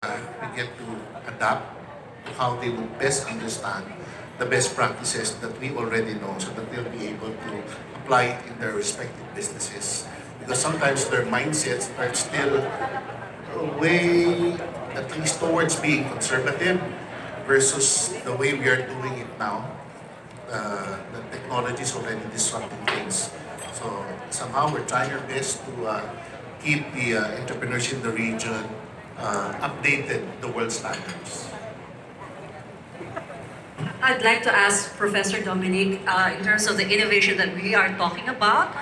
we get to adapt to how they would best understand the best practices that we already know so that they'll be able to apply it in their respective businesses. Because sometimes their mindsets are still way, at least towards being conservative versus the way we are doing it now. The technology is already disrupting things. So somehow we're trying our best to keep the entrepreneurs in the region updated the world standards. I'd like to ask Professor Dominic, in terms of the innovation that we are talking about,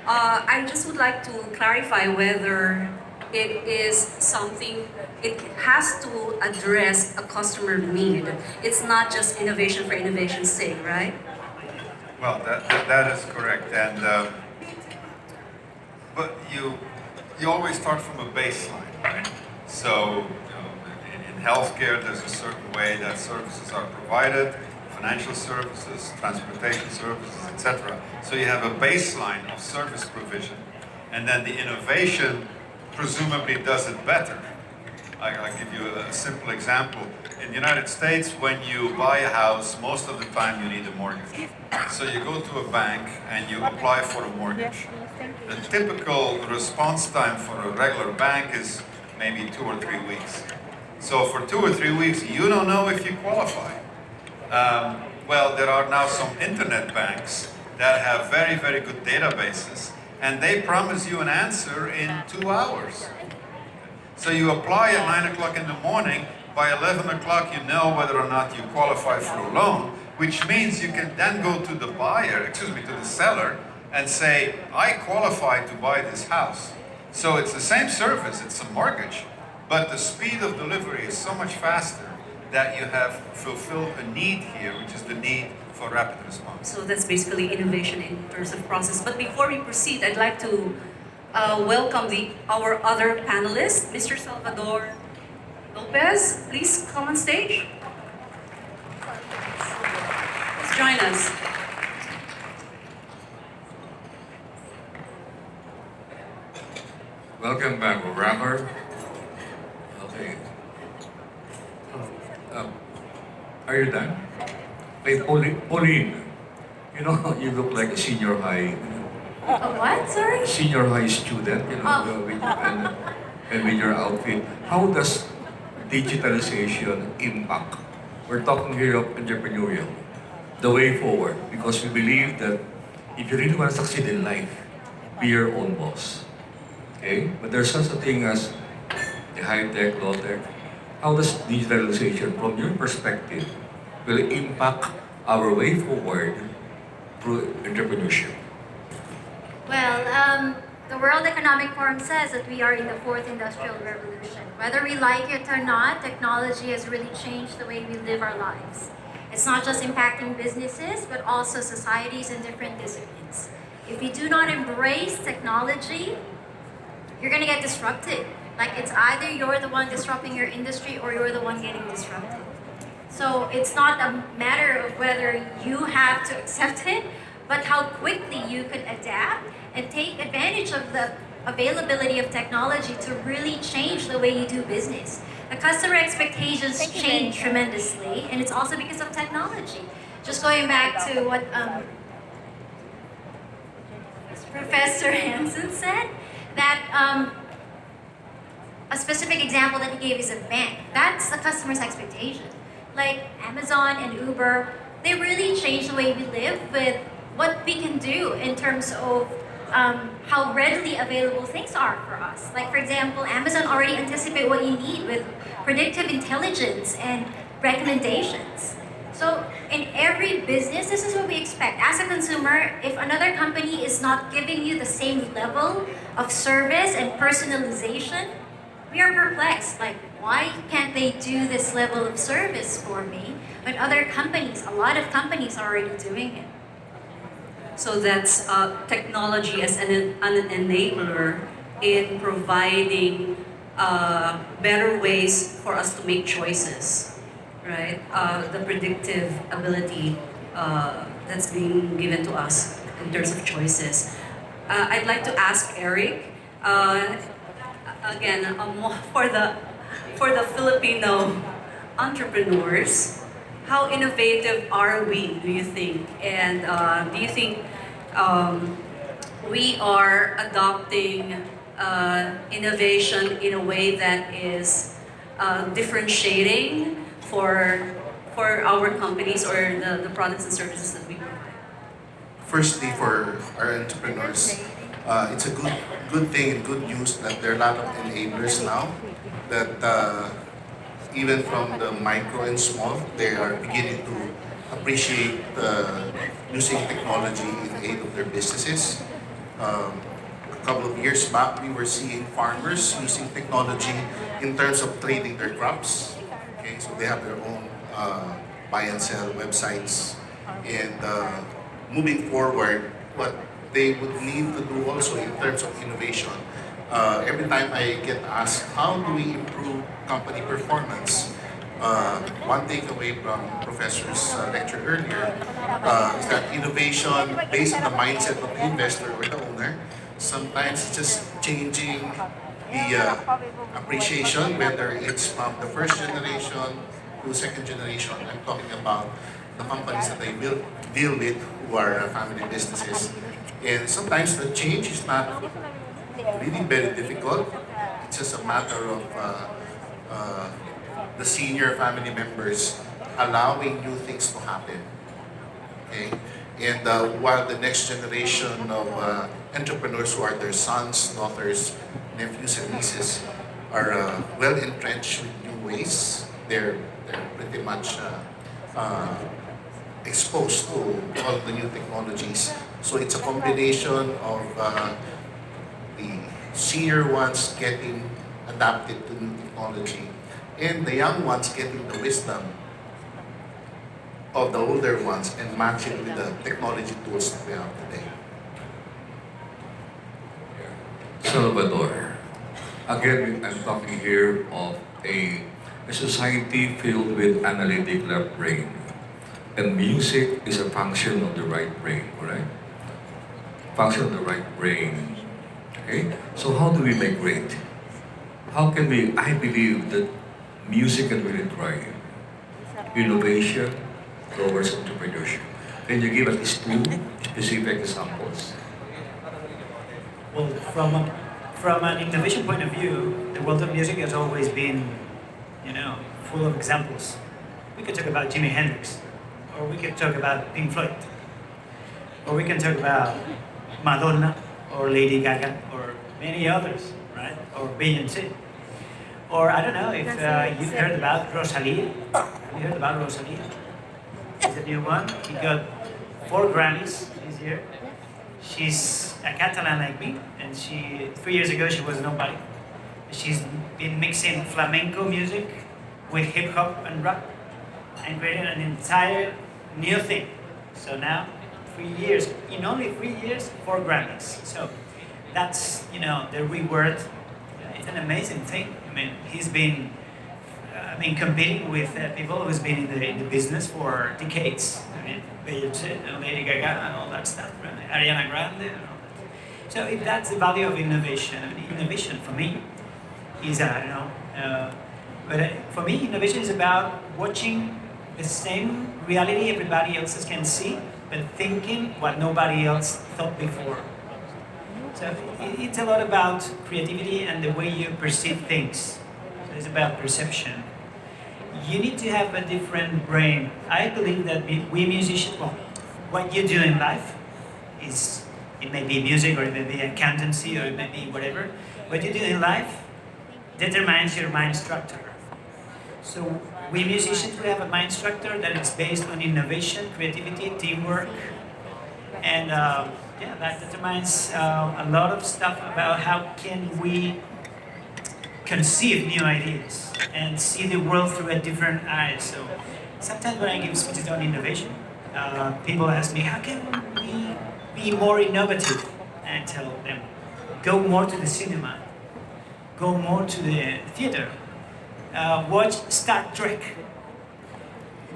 I just would like to clarify whether it is something, it has to address a customer need. It's not just innovation for innovation's sake, right? Well, that is correct, and but you always start from a baseline, right? So in healthcare, there's a certain way that services are provided, financial services, transportation services, etc. So you have a baseline of service provision, and then the innovation presumably does it better. I'll give you a simple example. In the United States, when you buy a house, most of the time you need a mortgage. So you go to a bank and you apply for a mortgage. The typical response time for a regular bank is maybe 2 or 3 weeks. So for 2 or 3 weeks, you don't know if you qualify. Well, there are now some internet banks that have very, very good databases, and they promise you an answer in 2 hours. So you apply at 9 o'clock in the morning, by 11 o'clock you know whether or not you qualify for a loan, which means you can then go to the to the seller, and say, I qualify to buy this house. So it's the same service, it's a mortgage, but the speed of delivery is so much faster that you have fulfilled a need here, which is the need for rapid response. So that's basically innovation in terms of process. But before we proceed, I'd like to welcome our other panelists. Mr. Salvador Lopez, please come on stage. Please join us. Welcome back, rapper. Okay. Are you done? Wait, Pauline, you know, you look like a senior high. A what? Sorry? Senior high student, you know, and with your outfit. How does digitalization impact? We're talking here of entrepreneurial, the way forward, because we believe that if you really want to succeed in life, be your own boss. Okay? But there's such a thing as the high-tech, low-tech. How does digitalization, from your perspective, will impact our way forward through entrepreneurship? Well, the World Economic Forum says that we are in the fourth industrial revolution. Whether we like it or not, technology has really changed the way we live our lives. It's not just impacting businesses, but also societies and different disciplines. If you do not embrace technology, you're gonna get disrupted. Like, it's either you're the one disrupting your industry or you're the one getting disrupted. So it's not a matter of whether you have to accept it, but how quickly you could adapt and take advantage of the availability of technology to really change the way you do business. The customer expectations change tremendously, and it's also because of technology. Just going back to what Professor Hansen said, that a specific example that he gave is a bank. That's the customer's expectation. Like Amazon and Uber, they really change the way we live with what we can do in terms of how readily available things are for us. Like, for example, Amazon already anticipate what you need with predictive intelligence and recommendations. So in every business, this is what we expect. As a consumer, if another company is not giving you the same level of service and personalization, we are perplexed. Like, why can't they do this level of service for me? But other companies, a lot of companies are already doing it. So that's technology as an enabler in providing better ways for us to make choices, right? The predictive ability that's being given to us in terms of choices. I'd like to ask Eric, again, more for the Filipino entrepreneurs, how innovative are we, do you think? And do you think we are adopting innovation in a way that is differentiating for our companies or the products and services that we provide? Firstly, for our entrepreneurs, it's a good thing and good news that there are a lot of enablers now that even from the micro and small, they are beginning to appreciate using technology in aid of their businesses. A couple of years back, we were seeing farmers using technology in terms of trading their crops. Okay, so they have their own buy and sell websites. And moving forward, what they would need to do also in terms of innovation. Every time I get asked, how do we improve company performance? One takeaway from Professor's lecture earlier is that innovation based on the mindset of the investor or the owner, sometimes it's just changing the appreciation, whether it's from the first generation to second generation. I'm talking about the companies that I will deal with who are family businesses. And sometimes the change is not really very difficult. It's just a matter of the senior family members allowing new things to happen. Okay? And while the next generation of entrepreneurs who are their sons, daughters, nephews, and nieces are well entrenched with new ways, they're pretty much exposed to all the new technologies. So it's a combination of the senior ones getting adapted to new technology and the young ones getting the wisdom of the older ones and matching with the technology tools that we have today. Salvador. Again, I'm talking here of a society filled with analytical brain. And music is a function of the right brain, correct? Function of the right brain. Okay? So how do we make great? How can we, I believe that music can really drive innovation towards entrepreneurship. Can you give at least two specific examples? Well, from an innovation point of view, the world of music has always been, full of examples. We could talk about Jimi Hendrix, or we could talk about Pink Floyd, or we can talk about Madonna, or Lady Gaga, or many others, right? Or Beyoncé. Or I don't know if you've heard about Rosalia. Have you heard about Rosalia? It's a new one. She got 4 Grammys this year. She's a Catalan like me, and 3 years ago she was nobody. She's been mixing flamenco music with hip hop and rap and creating an entire new thing. So now, 3 years, in only 3 years, 4 Grammys. So that's, the reward. It's an amazing thing. I mean, he's been competing with people who's been in the business for decades. I mean, Beyoncé and Lady Gaga and all that stuff, right? Ariana Grande and all that. So if that's the value of innovation, innovation for me is, for me, innovation is about watching the same reality everybody else can see, but thinking what nobody else thought before. So it's a lot about creativity and the way you perceive things. So it's about perception. You need to have a different brain. I believe that we musicians, what you do in life is, it may be music or it may be accountancy or it may be whatever. What you do in life determines your mind structure. So we musicians, we have a mind structure that is based on innovation, creativity, teamwork, and that determines a lot of stuff about how can we conceive new ideas and see the world through a different eyes. So sometimes when I give speeches on innovation, people ask me, how can we be more innovative? And I tell them, go more to the cinema, go more to the theater, watch Star Trek,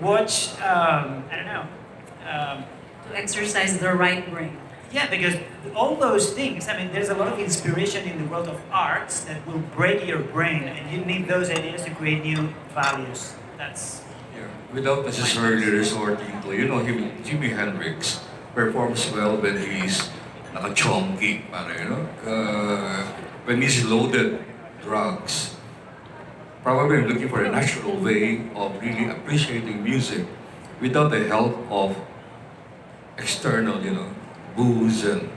watch, To exercise the right brain. Yeah, because all those things, I mean, there's a lot of inspiration in the world of arts that will break your brain, and you need those ideas to create new values. That's Yeah. Without necessarily resorting to, Jimi Hendrix performs well when he's naka-chonky, when he's loaded drugs. Probably I'm looking for a natural way of really appreciating music without the help of external, booze and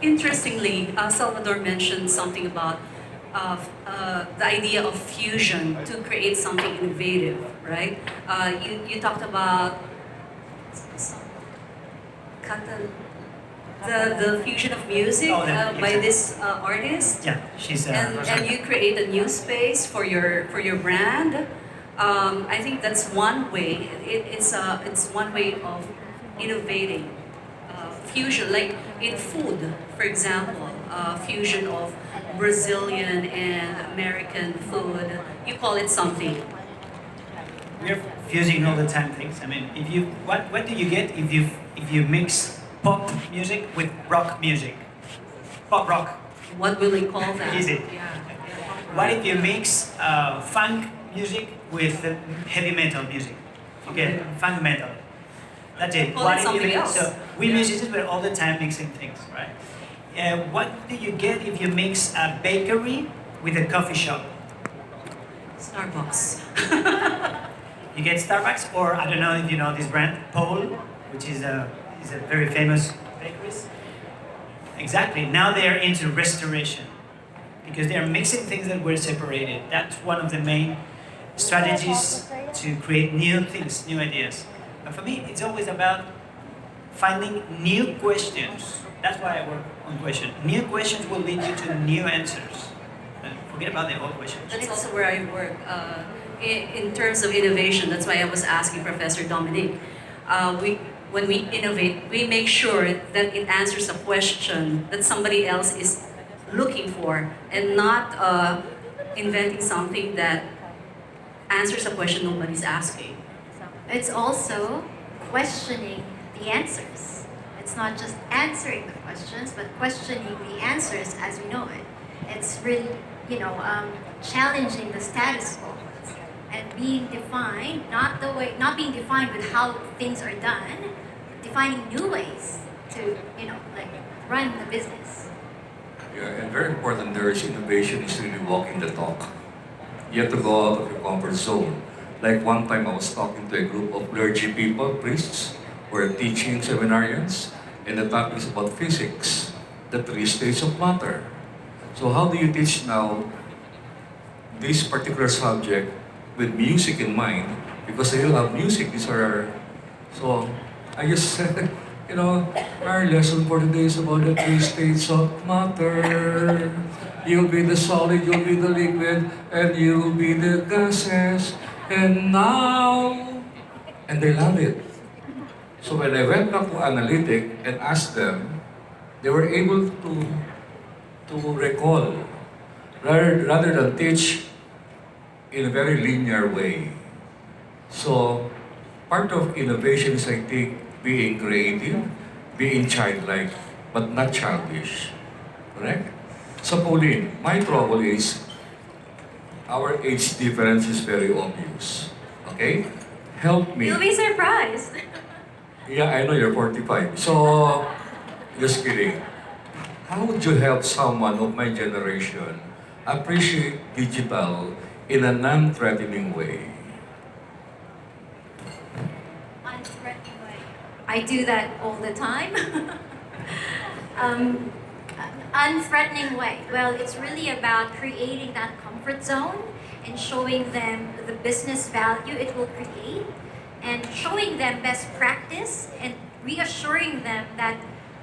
Interestingly, Salvador mentioned something about the idea of fusion to create something innovative, right? You talked about kata- the fusion of music Oh, yeah, by exactly. this artist, yeah, she's and you create a new space for your brand. I think that's one way. It's one way of innovating. Fusion, like in food, for example, fusion of Brazilian and American food. You call it something. we're fusing all the time things. I mean, if you what do you get if you mix pop music with rock music? Pop rock. What will we call that? Easy. Yeah. What if you mix funk music with heavy metal music? You get funk metal. That's it. Call What it if you something mix- else. So we Yeah. musicians we're all the time mixing things, right? What do you get if you mix a bakery with a coffee shop? Starbucks. You get Starbucks, or I don't know if you know this brand, Pole, which is a very famous bakery. Exactly. Now they are into restoration because they are mixing things that were separated. That's one of the main strategies to create new things, new ideas. But for me, it's always about finding new questions. That's why I work on questions. New questions will lead you to new answers. Forget about the old questions. That's also where I work. In terms of innovation, that's why I was asking Professor Dominic. When we innovate, we make sure that it answers a question that somebody else is looking for, and not inventing something that answers a question nobody's asking. It's also questioning the answers. It's not just answering the questions, but questioning the answers as we know it. It's really, challenging the status quo and being defined, not being defined with how things are done, defining new ways to, run the business. Yeah, and very important there is innovation is really walking the talk. You have to go out of your comfort zone. Like one time I was talking to a group of clergy people, priests, who are teaching seminarians, and the topic is about physics, the three states of matter. So how do you teach now this particular subject with music in mind? Because they love music, these are so I just said, our lesson for today is about the three states of matter. You'll be the solid, you'll be the liquid, and you'll be the gases. And now, and they love it. So when I went back to analytic and asked them, they were able to recall rather than teach in a very linear way. So part of innovation is, I think, being creative, being childlike, but not childish. Correct? So Pauline, my trouble is our age difference is very obvious. Okay? Help me. You'll be surprised. Yeah, I know you're 45. So, just kidding. How would you help someone of my generation appreciate digital in a non-threatening way? Unthreatening way. I do that all the time. um, unthreatening way. Well, it's really about creating that comfort zone and showing them the business value it will create, and showing them best practice and reassuring them that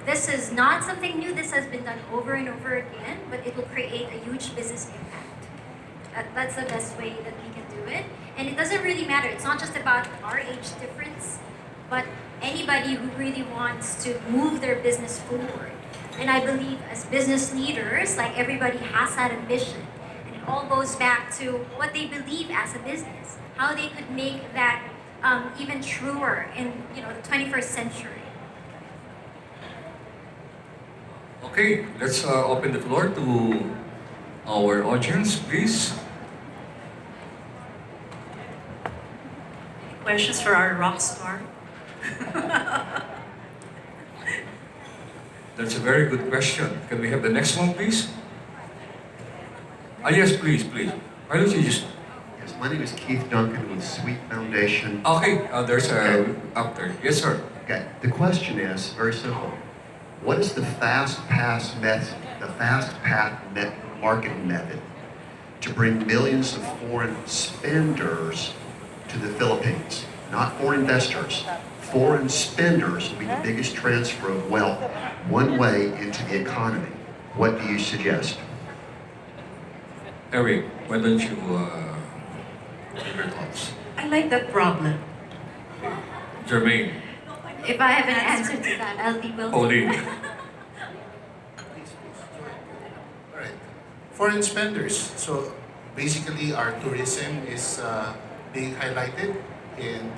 this is not something new, this has been done over and over again, but it will create a huge business impact. That's the best way that we can do it. And it doesn't really matter, it's not just about our age difference, but anybody who really wants to move their business forward. And I believe as business leaders, like everybody has that ambition. And it all goes back to what they believe as a business, how they could make that even truer in the 21st century. Okay, let's open the floor to our audience, please. Questions for our rock star? That's a very good question. Can we have the next one, please? Yes, please, please. Why don't you just... Yes, my name is Keith Duncan with Sweet Foundation. Okay, there's a after. Yes, sir. Okay, the question is very simple. What is the marketing method to bring millions of foreign spenders to the Philippines? Not foreign investors. Foreign spenders will be the biggest transfer of wealth one way into the economy. What do you suggest? Eric, why don't you give your thoughts? I like that problem. Jermaine, If I have an answer to that, I'll be willing. Pauline. All right. Foreign spenders. So basically, our tourism is being highlighted, and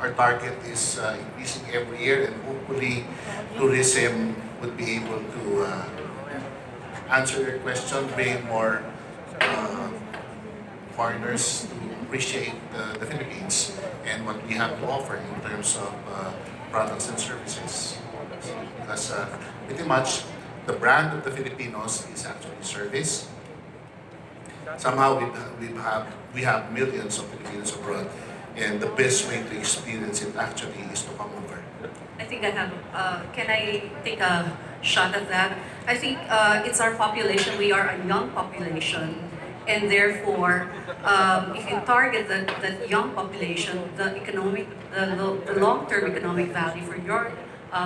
our target is increasing every year, and hopefully, tourism would be able to answer your question, bring more foreigners to appreciate the Philippines and what we have to offer in terms of products and services. Because pretty much the brand of the Filipinos is actually service. Somehow we have millions of Filipinos abroad, and the best way to experience it actually is to come over. I think I have, can I take a shot at that? I think it's our population, we are a young population, and therefore, if you target that young population, the long-term economic value for your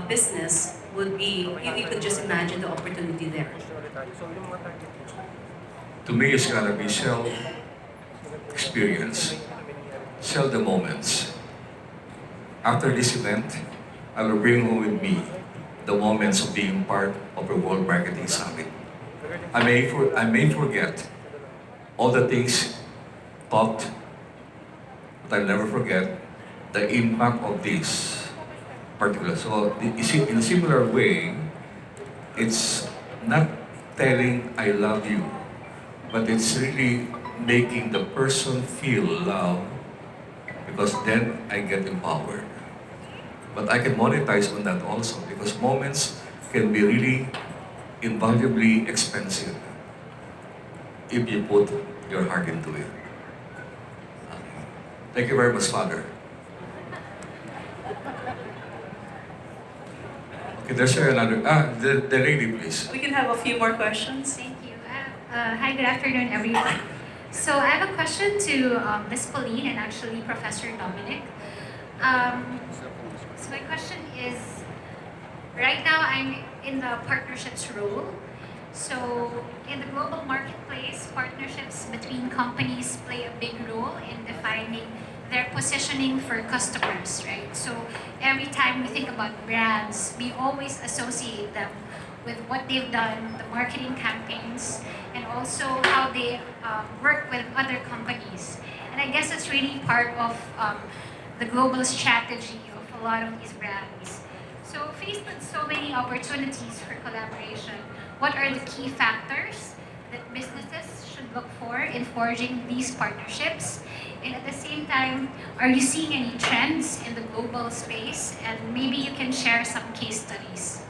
business would be, you could just imagine the opportunity there. To me, it's gonna be sell experience, sell the moments. After this event, I will bring home with me the moments of being part of a World Marketing Summit. I may forget all the things talked, but I'll never forget the impact of this particular. So, you see, in a similar way, it's not telling I love you, but it's really making the person feel love, because then I get empowered. But I can monetize on that also, because moments can be really invaluably expensive if you put your heart into it. Thank you very much, Father. Okay, there's another. The lady, please. We can have a few more questions. Thank you. Hi, good afternoon, everyone. So I have a question to Ms. Pauline and actually Professor Dominic. So my question is, right now I'm in the partnerships role. So in the global marketplace, partnerships between companies play a big role in defining their positioning for customers, right? So every time we think about brands, we always associate them with what they've done, the marketing campaigns, and also how they work with other companies. And I guess it's really part of the global strategy of a lot of these brands. So faced with so many opportunities for collaboration, what are the key factors that businesses should look for in forging these partnerships? And at the same time, are you seeing any trends in the global space? And maybe you can share some case studies.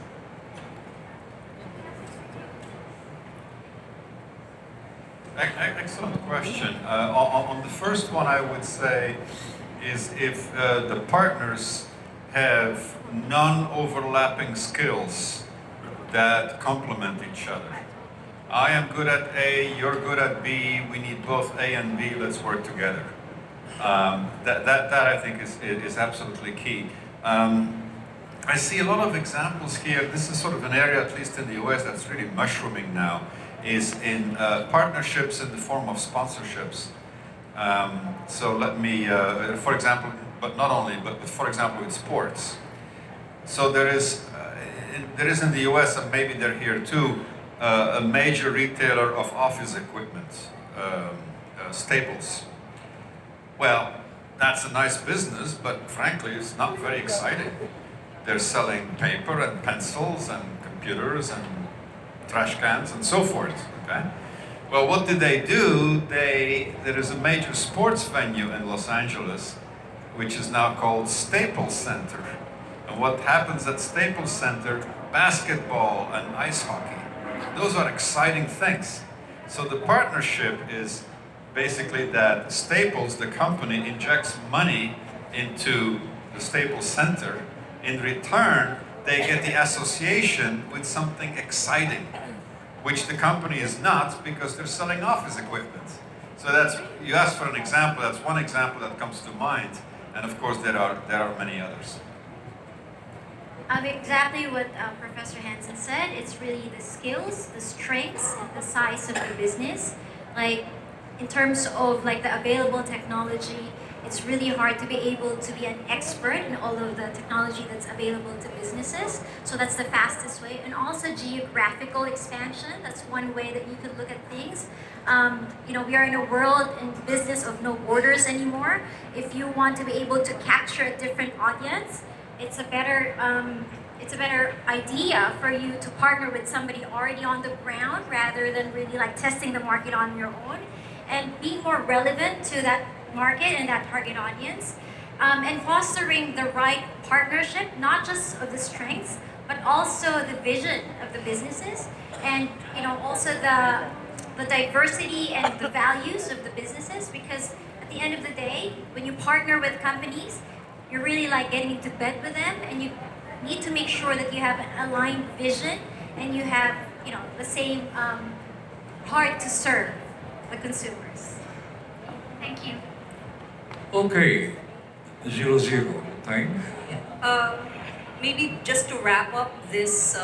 Excellent question. On the first one, I would say is if the partners have non-overlapping skills that complement each other. I am good at A, you're good at B, we need both A and B, let's work together. That I think is absolutely key. I see a lot of examples here. This is sort of an area, at least in the US, that's really mushrooming now, is in partnerships in the form of sponsorships. So let me, for example, but not only, but for example with sports. So there is in the US, and maybe they're here too, a major retailer of office equipment, Staples. Well, that's a nice business, but frankly, it's not very exciting. They're selling paper and pencils and computers and trash cans and so forth. Okay. Well, what did they do? There is a major sports venue in Los Angeles, which is now called Staples Center. And what happens at Staples Center? Basketball and ice hockey. Those are exciting things. So the partnership is basically that Staples, the company, injects money into the Staples Center. In return, they get the association with something exciting, which the company is not, because they're selling office equipment. So that's, you asked for an example, that's one example that comes to mind, and of course there are many others. Exactly what Professor Hansen said. It's really the skills, the strengths, and the size of the business. Like, in terms of like the available technology, it's really hard to be able to be an expert in all of the technology that's available to businesses. So that's the fastest way. And also geographical expansion. That's one way that you could look at things. We are in a world in business of no borders anymore. If you want to be able to capture a different audience, it's a better idea for you to partner with somebody already on the ground rather than really like testing the market on your own, and being more relevant to that market and that target audience, and fostering the right partnership, not just of the strengths, but also the vision of the businesses, and also the diversity and the values of the businesses. Because at the end of the day, when you partner with companies, you're really like getting into bed with them, and you need to make sure that you have an aligned vision and you have the same heart to serve the consumers. Thank you. Okay, 0-0 time. Maybe just to wrap up this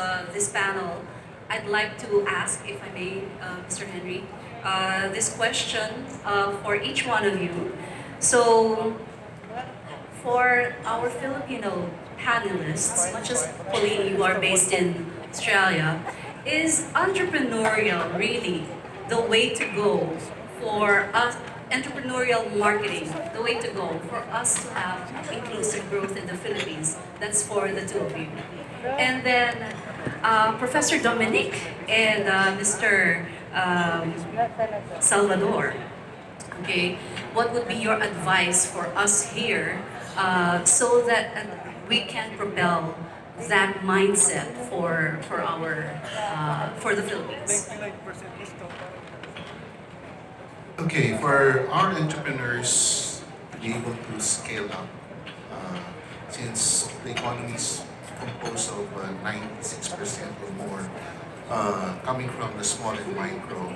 panel, I'd like to ask, if I may, Mr. Henry, this question for each one of you. So, for our Filipino panelists, much as Pauline, you are based in Australia, is entrepreneurial really the way to go for us? Entrepreneurial marketing, the way to go for us to have inclusive growth in the Philippines? That's for the two of you. And then Professor Dominic and Mr. Salvador, okay, what would be your advice for us here so that we can propel that mindset for the Philippines? Okay, for our entrepreneurs to be able to scale up, since the economy is composed of 96% or more coming from the small and micro,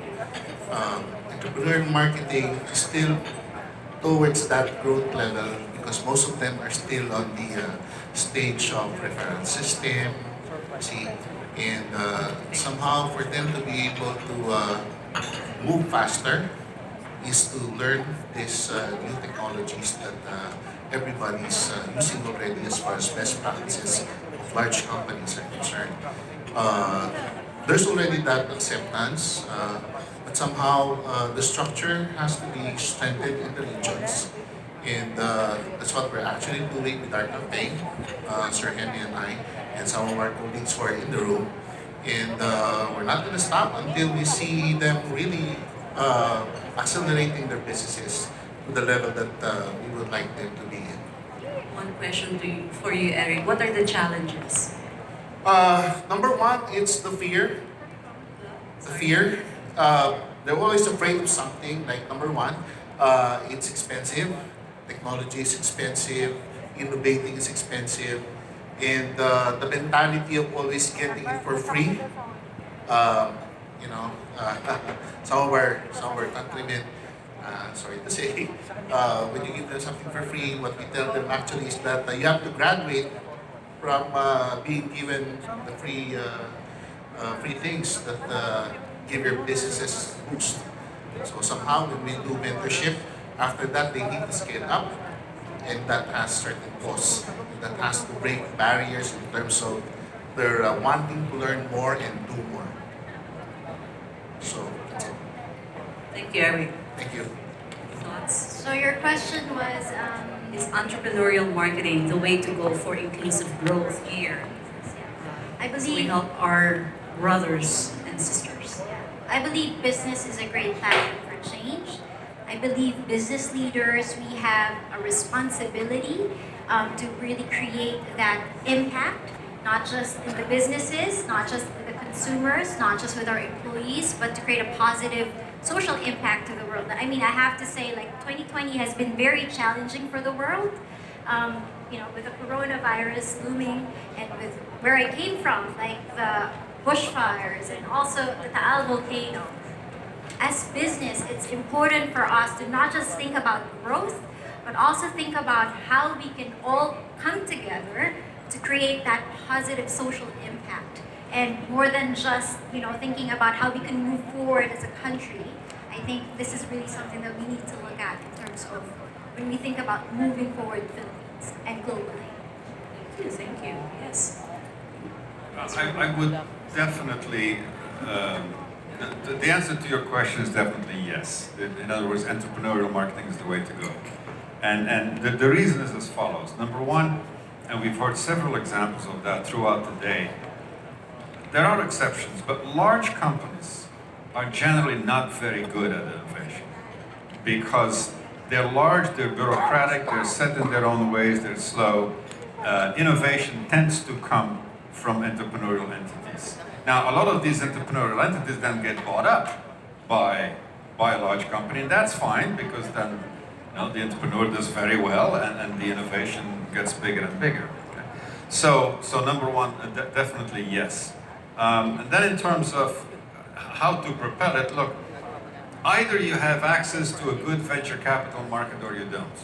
entrepreneurial marketing is still towards that growth level, because most of them are still on the stage of referral system, see, and somehow for them to be able to move faster is to learn these new technologies that everybody's using already as far as best practices of large companies are concerned. There's already that acceptance, but somehow the structure has to be strengthened in the regions. And that's what we're actually doing with our campaign, Sir Henry and I, and some of our colleagues who are in the room. And we're not going to stop until we see them really accelerating their businesses to the level that we would like them to be in. One question for you, Eric. What are the challenges? Number one, it's the fear. The fear. They're always afraid of something. Like number one, it's expensive. Technology is expensive. Innovating is expensive. And the mentality of always getting it for free. Some of our countrymen, sorry to say, when you give them something for free, what we tell them actually is that you have to graduate from being given the free things that give your businesses a boost. So somehow when we do mentorship, after that they need to scale up, and that has certain costs. That has to break barriers in terms of their wanting to learn more and do more. So that's it. Thank you, Eric. Thank you. Thoughts? So your question was, Is entrepreneurial marketing the way to go for inclusive growth here? I I So we believe help our brothers and sisters. I believe business is a great platform for change. I believe business leaders, we have a responsibility to really create that impact, not just in the businesses, not just with the consumers, not just with our employees, but to create a positive social impact to the world. I mean, I have to say, like, 2020 has been very challenging for the world. With the coronavirus looming and with where I came from, like the bushfires and also the Taal volcano. As business, it's important for us to not just think about growth, but also think about how we can all come together to create that positive social impact. And more than just, thinking about how we can move forward as a country, I think this is really something that we need to look at in terms of when we think about moving forward the Philippines and globally. Thank you. Yes. I would definitely, the answer to your question is definitely yes. In other words, entrepreneurial marketing is the way to go. And the reason is as follows. Number one, and we've heard several examples of that throughout the day, there are exceptions, but large companies are generally not very good at innovation because they're large, they're bureaucratic, they're set in their own ways, they're slow. Innovation tends to come from entrepreneurial entities. Now, a lot of these entrepreneurial entities then get bought up by a large company, and that's fine because then the entrepreneur does very well and the innovation gets bigger and bigger. Okay? So number one, definitely yes. And then in terms of how to propel it, look, either you have access to a good venture capital market or you don't.